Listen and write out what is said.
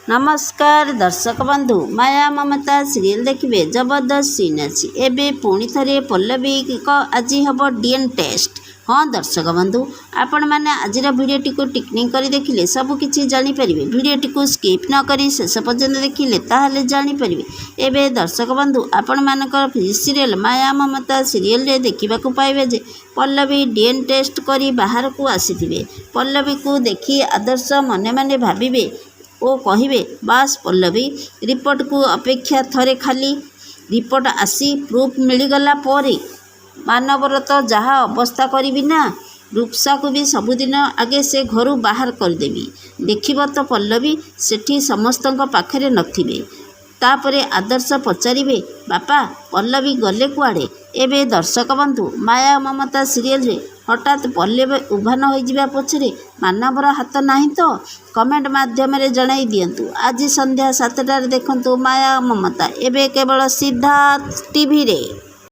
नमस्कार दर्शक बंधु माया ममता सीरियल देखिए जबरदस्त सीन अच्छी एवं पुणी थे पल्लवी आज हम डीएनए टेस्ट। हाँ दर्शक बंधु आपण मैंने आज भिडियोटी को टिकनिंग कर देखिले सबकि जापर भिडियोटी को स्किप न करी शेष पर्यंत देखिले ताहले जापर एवं दर्शक बंधु आपण मानकर सीरियल माया ममता सीरियल रे देखा पाइबे जे पल्लवी डीएनए टेस्ट करी बाहर को आसी पल्लवी को देखी आदर्श मने मने भाविबे ओ कहिबे बास पल्लवी रिपोर्ट को अपेक्षा थरे खाली रिपोर्ट आसी प्रूफ मिलगला पर मानवर तो जहाँ अवस्था करी ना रूपसा को भी सबुदिन आगे से घर बाहर करदेवी देखिब तो पल्लवी सेठी समस्त पाखरे नथिबे तापरे आदर्श पचारे बापा पल्लवी गले कुआड़े। एवं दर्शक बंधु माया ममता सीरियल रे हठात पल्लवी उभान हो पछरे मानवर हाथ नहीं तो कमेंट माध्यम जणाई दियंतु। आज संध्या 7टार देखंतु माया ममता एवं केवल सिद्धार्थ टीवी रे।